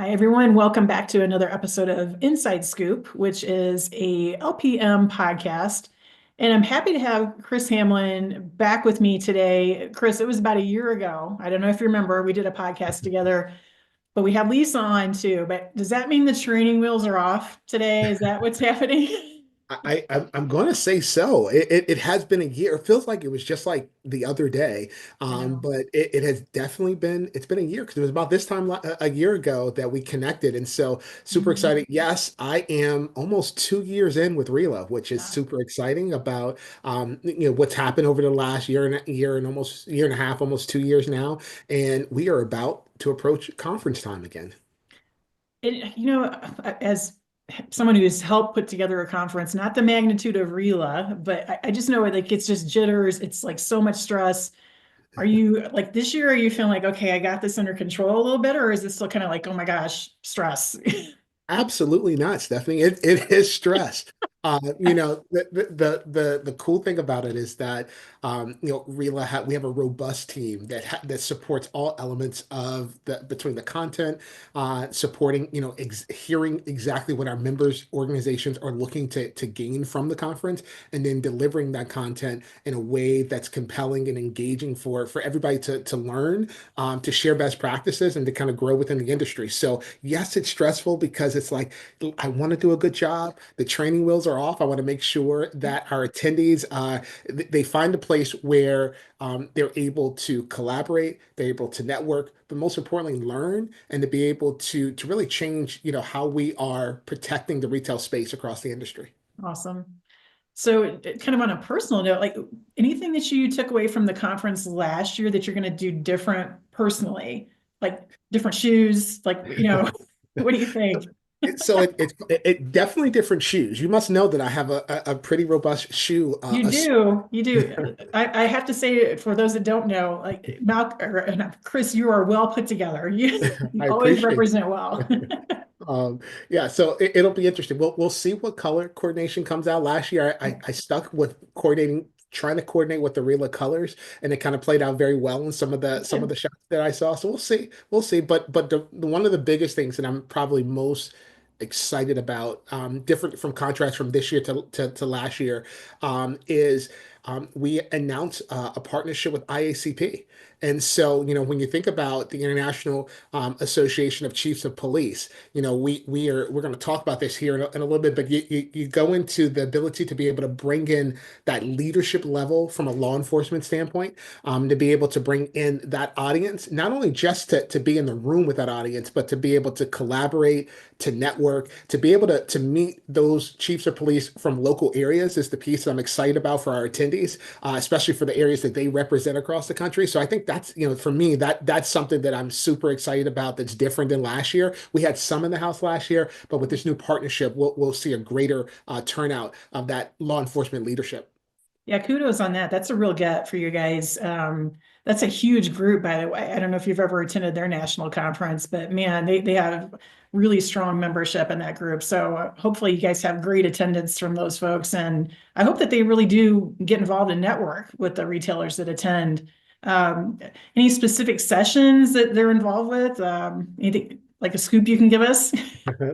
Hi, everyone. Welcome back to another episode of Inside Scoop, which is a LPM podcast. And I'm happy to have Khris Hamlin back with me today. Khris, it was about a year ago. I don't know if you remember, we did a podcast together, but we have Lisa on too. But does that mean the training wheels are off today? Is that what's happening? I'm going to say so. It has been a year. It feels like it was just like the other day, I know. but it has definitely been a year because it was about this time a year ago that we connected, and so super Mhm. excited. Yes, I am almost 2 years in with RILA, which is Wow. super exciting about what's happened over the last year and almost year and a half, almost 2 years now, and we are about to approach conference time again. As someone who's helped put together a conference, not the magnitude of RILA, but I just know like it's just jitters. It's like so much stress. Are you like this year? Are you feeling like, okay, I got this under control a little bit, or is it still kind of like, oh my gosh, stress? Absolutely not, Stephanie. It is stress. The cool thing about it is that we have a robust team that supports all elements of the between the content, supporting hearing exactly what our members organizations are looking to gain from the conference, and then delivering that content in a way that's compelling and engaging for everybody to learn, to share best practices, and to kind of grow within the industry. So yes, it's stressful because it's like I want to do a good job. The training wheels are off. I want to make sure that our attendees they find a place where they're able to collaborate, they're able to network, but most importantly, learn and to be able to really change, how we are protecting the retail space across the industry. Awesome. So, kind of on a personal note, like anything that you took away from the conference last year that you're going to do different personally, like different shoes, like, what do you think? So it definitely different shoes. You must know that I have a pretty robust shoe. You do, you do. I have to say, for those that don't know, like Khris, you are well put together. You I always appreciate represent well. Um, yeah, so it'll be interesting. We'll see what color coordination comes out. Last year, I stuck with trying to coordinate with the Rila colors, and it kind of played out very well in some of the shots that I saw. So we'll see. But one of the biggest things that I'm probably most excited about, different from contracts from this year to last year, is we announced a partnership with IACP. And so, when you think about the International Association of Chiefs of Police, we're going to talk about this here in a little bit, but you go into the ability to be able to bring in that leadership level from a law enforcement standpoint, to be able to bring in that audience, not only just to be in the room with that audience, but to be able to collaborate, to network, to be able to meet those chiefs of police from local areas is the piece that I'm excited about for our attendees, especially for the areas that they represent across the country. So I think that's, for me, that's something that I'm super excited about that's different than last year. We had some in the house last year, but with this new partnership, we'll see a greater turnout of that law enforcement leadership. Yeah, kudos on that. That's a real get for you guys. That's a huge group, by the way. I don't know if you've ever attended their national conference, but man, they have really strong membership in that group. So hopefully you guys have great attendance from those folks. And I hope that they really do get involved in network with the retailers that attend. Um, any specific sessions that they're involved with? Anything like a scoop you can give us?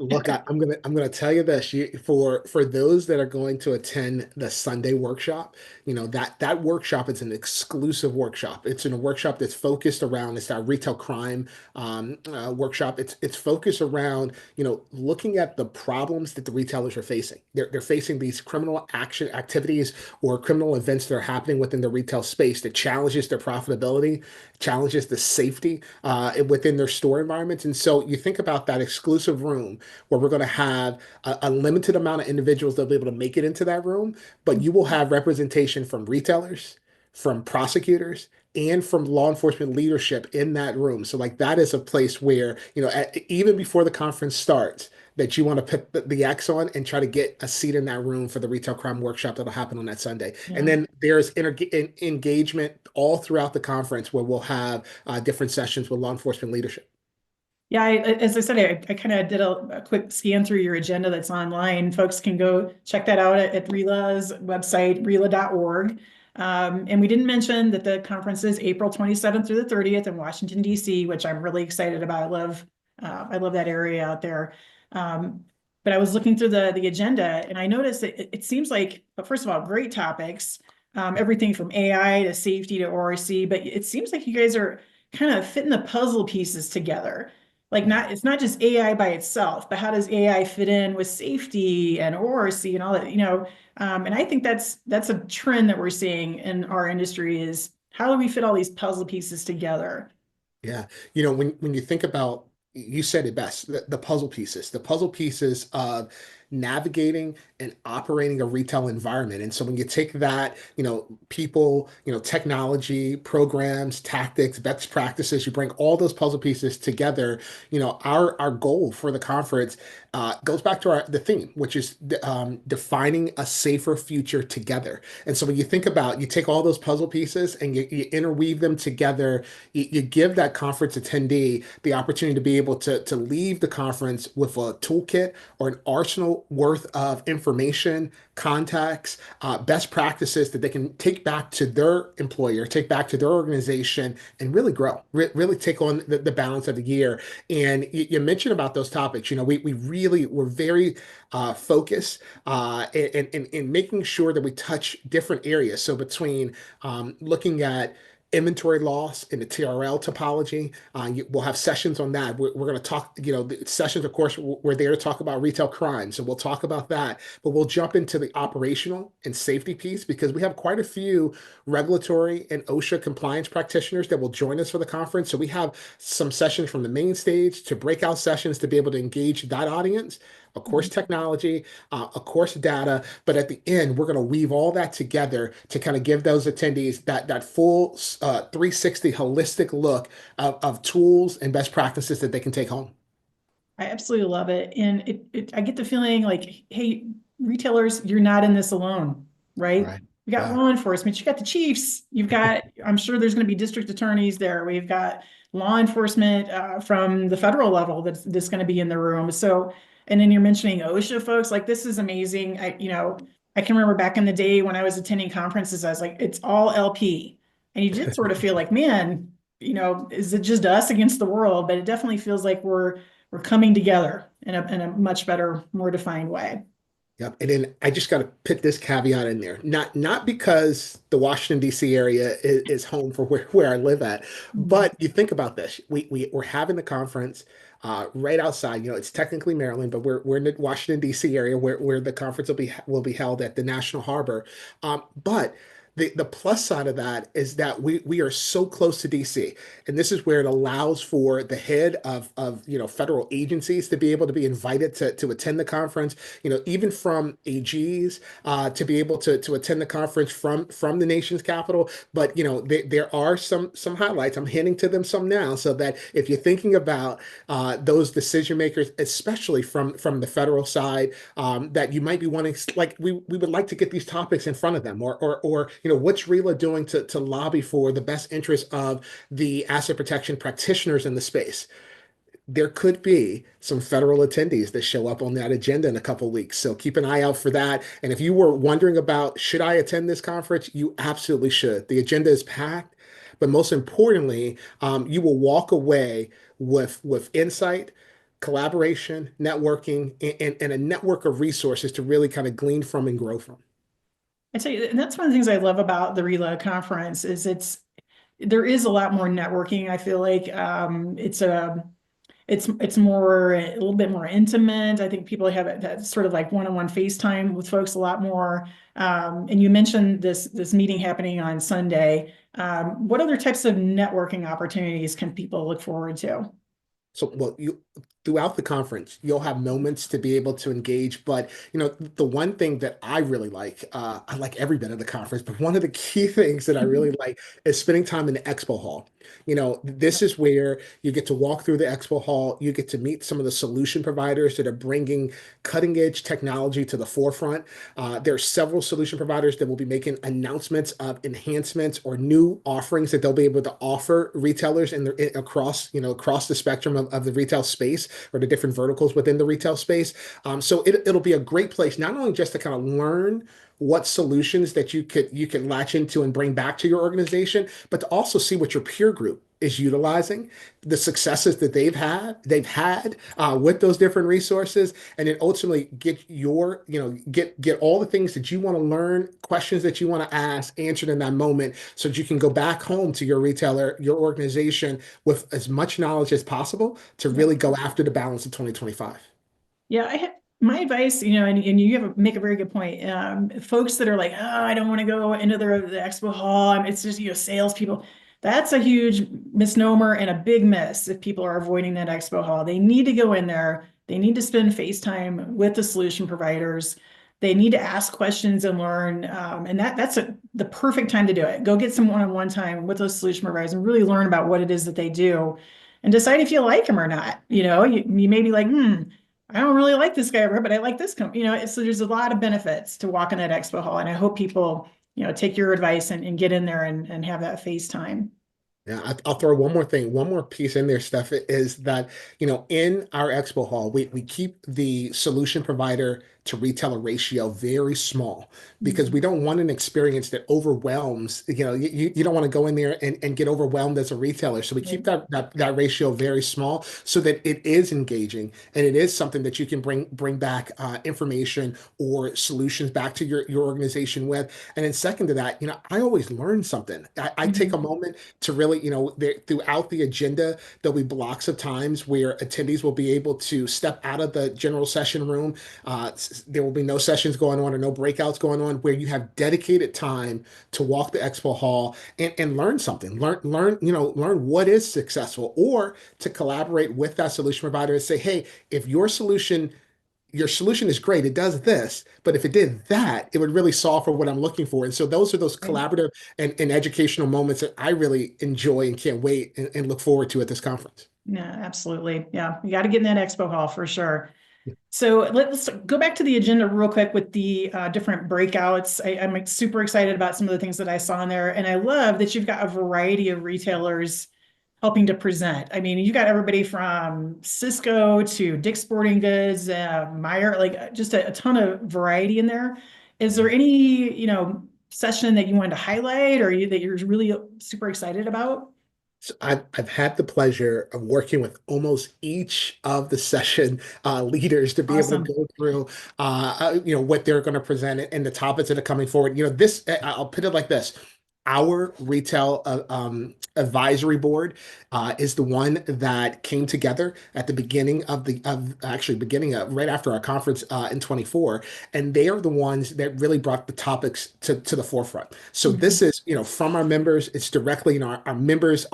Look, I'm gonna tell you this. For those that are going to attend the Sunday workshop, that workshop is an exclusive workshop. It's in a workshop that's focused around it's that retail crime workshop. It's focused around looking at the problems that the retailers are facing. They're facing these criminal action activities or criminal events that are happening within the retail space that challenges their profitability, challenges the safety within their store environments. And so you think about that exclusive room where we're going to have a limited amount of individuals that'll be able to make it into that room, but you will have representation from retailers, from prosecutors, and from law enforcement leadership in that room. So like that is a place where, even before the conference starts, that you want to put the X on and try to get a seat in that room for the retail crime workshop that'll happen on that Sunday. And Yeah. then there's engagement all throughout the conference where we'll have different sessions with law enforcement leadership. Yeah, as I said, I kind of did a quick scan through your agenda that's online. Folks can go check that out at RILA's website, RILA.org. And we didn't mention that the conference is April 27th through the 30th in Washington, D.C., which I'm really excited about. I love I love that area out there. But I was looking through the agenda and I noticed that it seems like, but first of all, great topics, everything from AI to safety to ORC, but it seems like you guys are kind of fitting the puzzle pieces together. Like it's not just AI by itself, but how does AI fit in with safety and ORC and all that, and I think that's a trend that we're seeing in our industry is how do we fit all these puzzle pieces together? Yeah. When you think about, you said it best, the puzzle pieces of navigating and operating a retail environment. And so when you take that, people, technology, programs, tactics, best practices, you bring all those puzzle pieces together, our goal for the conference goes back to the theme, which is defining a safer future together. And so when you think about, you take all those puzzle pieces and you interweave them together, you give that conference attendee the opportunity to be able to leave the conference with a toolkit or an arsenal worth of information, contacts, best practices that they can take back to their employer, take back to their organization, and really grow, really take on the balance of the year. And you mentioned about those topics. We really were very focused in making sure that we touch different areas. So between looking at inventory loss in the TRL topology. We'll have sessions on that. We're going to talk, the sessions, of course, we're there to talk about retail crime. So we'll talk about that, but we'll jump into the operational and safety piece because we have quite a few regulatory and OSHA compliance practitioners that will join us for the conference. So we have some sessions from the main stage to breakout sessions to be able to engage that audience. Of course, technology, of course, data, but at the end, we're going to weave all that together to kind of give those attendees that full 360 holistic look of tools and best practices that they can take home. I absolutely love it. And I get the feeling like, hey, retailers, you're not in this alone, right? Right. We got Yeah. law enforcement, you got the chiefs, you've got, I'm sure there's going to be district attorneys there. We've got law enforcement from the federal level that's going to be in the room. So, and then you're mentioning OSHA folks, like this is amazing. I can remember back in the day when I was attending conferences, I was like, it's all LP. And you did sort of feel like, man, is it just us against the world? But it definitely feels like we're coming together in a much better, more defined way. Yep. And then I just got to put this caveat in there. Not because the Washington, D.C. area is home for where I live at, Mhm. but you think about this. We're having the conference right outside. It's technically Maryland, but we're in the Washington, D.C. area where the conference will be held at the National Harbor. But the plus side of that is that we are so close to DC, and this is where it allows for the head of federal agencies to be able to be invited to attend the conference. Even from AGs to be able to attend the conference from the nation's capital. But there are some highlights. I'm handing to them some now, so that if you're thinking about those decision makers, especially from the federal side, that you might be wanting, like we would like to get these topics in front of them, or what's RILA doing to lobby for the best interest of the asset protection practitioners in the space. There could be some federal attendees that show up on that agenda in a couple of weeks. So keep an eye out for that. And if you were wondering about should I attend this conference, you absolutely should. The agenda is packed, but most importantly, you will walk away with insight, collaboration, networking, and a network of resources to really kind of glean from and grow from. I tell you, and that's one of the things I love about the RILA conference is there is a lot more networking. I feel like it's more a little bit more intimate. I think people have that sort of like one-on-one FaceTime with folks a lot more. And you mentioned this meeting happening on Sunday. What other types of networking opportunities can people look forward to? So, well, you throughout the conference, you'll have moments to be able to engage. But the one thing that I really like, I like every bit of the conference, but one of the key things that I really like is spending time in the expo hall. This is where you get to walk through the expo hall. You get to meet some of the solution providers that are bringing cutting edge technology to the forefront. There are several solution providers that will be making announcements of enhancements or new offerings that they'll be able to offer retailers across the spectrum of the retail space or the different verticals within the retail space. So it'll be a great place, not only just to kind of learn what solutions that you could latch into and bring back to your organization, but to also see what your peer group is utilizing, the successes that they've had with those different resources, and then ultimately get your, get all the things that you want to learn, questions that you want to ask answered in that moment, so that you can go back home to your retailer, your organization, with as much knowledge as possible to Yeah. really go after the balance of 2025. Yeah, my advice, and you make a very good point. Folks that are like, oh, I don't want to go into the expo hall. It's just, salespeople. That's a huge misnomer and a big miss if people are avoiding that expo hall. They need to go in there. They need to spend face time with the solution providers. They need to ask questions and learn. And that's the perfect time to do it. Go get some one-on-one time with those solution providers and really learn about what it is that they do and decide if you like them or not. You may be like, I don't really like this guy over here, but I like this company. So there's a lot of benefits to walking that expo hall. And I hope people, take your advice and get in there and have that face time. Yeah, I'll throw one more thing, one more piece in there, Steph, is that, in our expo hall, we keep the solution provider to retailer ratio very small, because we Mhm. don't want an experience that overwhelms, you don't want to go in there and get overwhelmed as a retailer. So we keep Right. that ratio very small, so that it is engaging and it is something that you can bring back information or solutions back to your organization with. And then second to that, I always learn something. I take a Mhm. moment to really, throughout the agenda, there'll be blocks of times where attendees will be able to step out of the general session room. There will be no sessions going on or no breakouts going on, where you have dedicated time to walk the expo hall and learn something, learn what is successful, or to collaborate with that solution provider and say, hey, if your solution is great. It does this, but if it did that, it would really solve for what I'm looking for. And so those are those Right. collaborative and educational moments that I really enjoy and can't wait and look forward to at this conference. Yeah, absolutely. Yeah. You got to get in that expo hall for sure. So let's go back to the agenda real quick with the different breakouts. I'm like, super excited about some of the things that I saw in there. And I love that you've got a variety of retailers helping to present. I mean, you got everybody from Cisco to Dick's Sporting Goods, Meyer, like just a ton of variety in there. Is there any, session that you wanted to highlight or that you're really super excited about? So I've had the pleasure of working with almost each of the session leaders to be able to Awesome. go through, what they're going to present and the topics that are coming forward. I'll put it like this. Our retail advisory board is the one that came together at the beginning of actually beginning of right after our conference in 24, and they are the ones that really brought the topics to the forefront. So Mhm. this is, from our members. It's directly, our members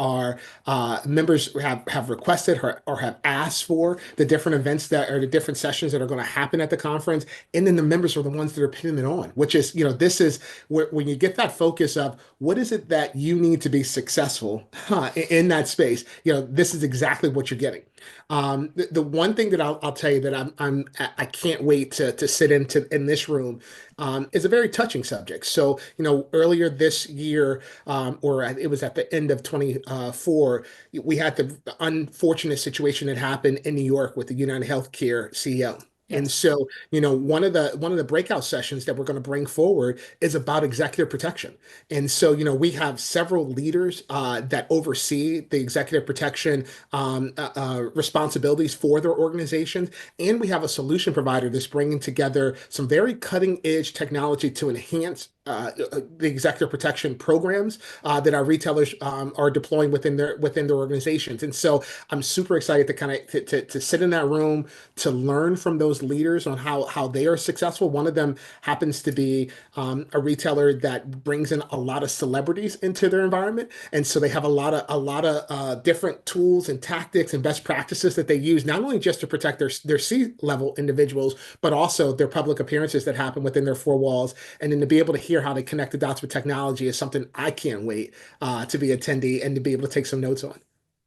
have requested or have asked for the different events that or the different sessions that are going to happen at the conference, and then the members are the ones that are putting it on. Which is, this is where when you get that focus of what is it that you need to be successful in that space, this is exactly what you're getting. The one thing that I'll tell you that I can't wait to sit in this room is a very touching subject. So, earlier this year, or it was at the end of 24, we had the unfortunate situation that happened in New York with the United Healthcare CEO. And Yes. so, one of the breakout sessions that we're going to bring forward is about executive protection. And so, we have several leaders that oversee the executive protection responsibilities for their organizations. And we have a solution provider that's bringing together some very cutting edge technology to enhance the executive protection programs that our retailers are deploying within their organizations. And so I'm super excited to kind of to sit in that room to learn from those leaders on how they are successful. One of them happens to be a retailer that brings in a lot of celebrities into their environment, and so they have a lot of different tools and tactics and best practices that they use, not only just to protect their C-level individuals, but also their public appearances that happen within their four walls. And then to be able to hear how they connect the dots with technology is something I can't wait to be attendee and to be able to take some notes on.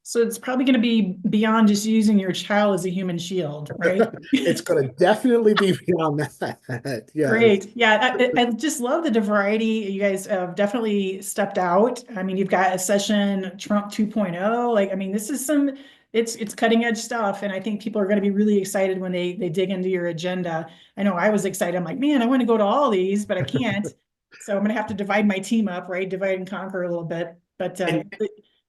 So it's probably going to be beyond just using your child as a human shield, right? It's going to definitely be beyond that. Yes. Great. Yeah, I just love the variety. You guys have definitely stepped out. I mean, you've got a session Trump 2.0. Like, I mean, this is it's cutting edge stuff. And I think people are going to be really excited when they dig into your agenda. I know I was excited. I'm like, man, I want to go to all these, but I can't. So I'm going to have to divide my team up, right? Divide and conquer a little bit. But And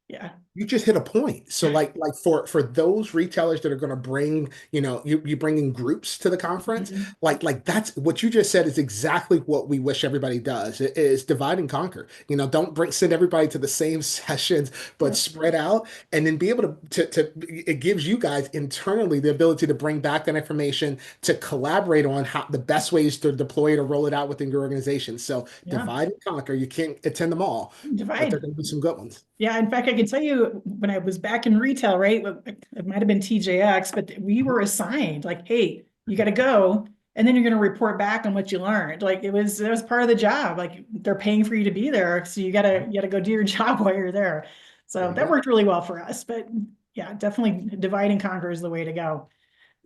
yeah. you just hit a point. So like for those retailers that are going to bring, you bring in groups to the conference, Mhm. like that's what you just said is exactly what we wish everybody does is divide and conquer. Don't send everybody to the same sessions, but Yeah. spread out and then be able to it gives you guys internally the ability to bring back that information to collaborate on how the best ways to deploy it or roll it out within your organization. So Yeah. divide and conquer. You can't attend them all, but there are Divide. going to be some good ones. Yeah, in fact, I can tell you when I was back in retail, right? It might have been TJX, but we were assigned like, hey, you got to go, and then you're going to report back on what you learned. Like it was part of the job. Like they're paying for you to be there, so you gotta go do your job while you're there. There So you that go. worked really well for us. But yeah, definitely divide and conquer is the way to go.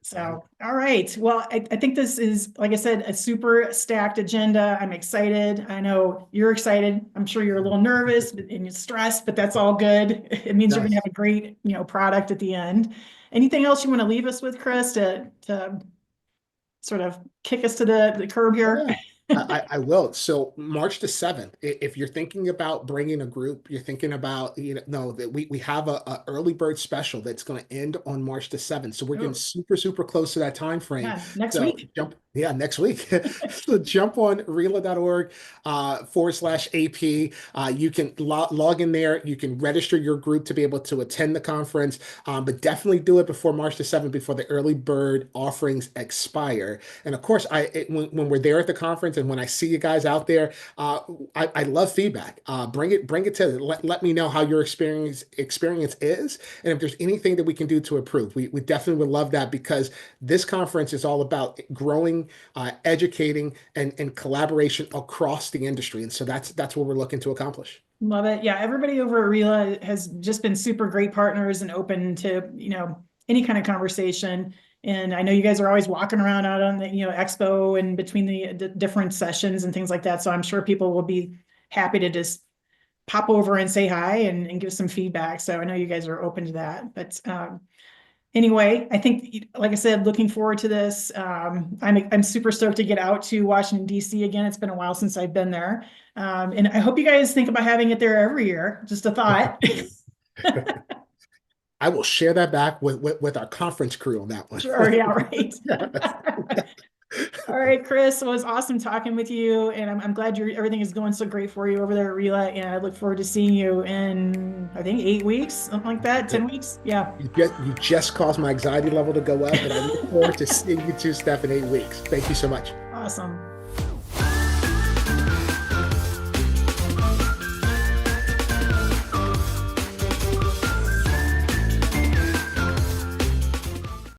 So, all right. Well, I think this is, like I said, a super stacked agenda. I'm excited. I know you're excited. I'm sure you're a little nervous and you're stressed, but that's all good. It means you're going to Nice. have a great, product at the end. Anything else you want to leave us with, Chris, to sort of kick us to the curb here? Yeah, I will. So March the 7th, if you're thinking about bringing a group, you're thinking about, no, that we have a early bird special that's going to end on March the 7th. So we're getting Oh, super, super close to that time frame. yeah, next So week. yeah, next week. So jump on RILA.org /AP. You can log in there. You can register your group to be able to attend the conference, but definitely do it before March the 7th, before the early bird offerings expire. And of course, when we're there at the conference and when I see you guys out there, I love feedback. Bring it to let me know how your experience is, and if there's anything that we can do to improve. We definitely would love that because this conference is all about growing, educating, and collaboration across the industry, and so that's what we're looking to accomplish. Love it. Yeah, everybody over at RILA has just been super great partners and open to, any kind of conversation. And I know you guys are always walking around out on the, Expo and between the different sessions and things like that. So I'm sure people will be happy to just pop over and say hi and give some feedback. So I know you guys are open to that. But anyway, I think, like I said, looking forward to this. I'm super stoked to get out to Washington, D.C. again. It's been a while since I've been there. And I hope you guys think about having it there every year. Just a thought. I will share that back with our conference crew on that one. Sure, yeah, right. All right, Chris, it was awesome talking with you, and I'm glad everything is going so great for you over there at RILA, and I look forward to seeing you in, I think, 8 weeks, something like that, 10 weeks. Yeah. You just caused my anxiety level to go up, but I look forward to seeing you too, Steph, in 8 weeks. Thank you so much. Awesome.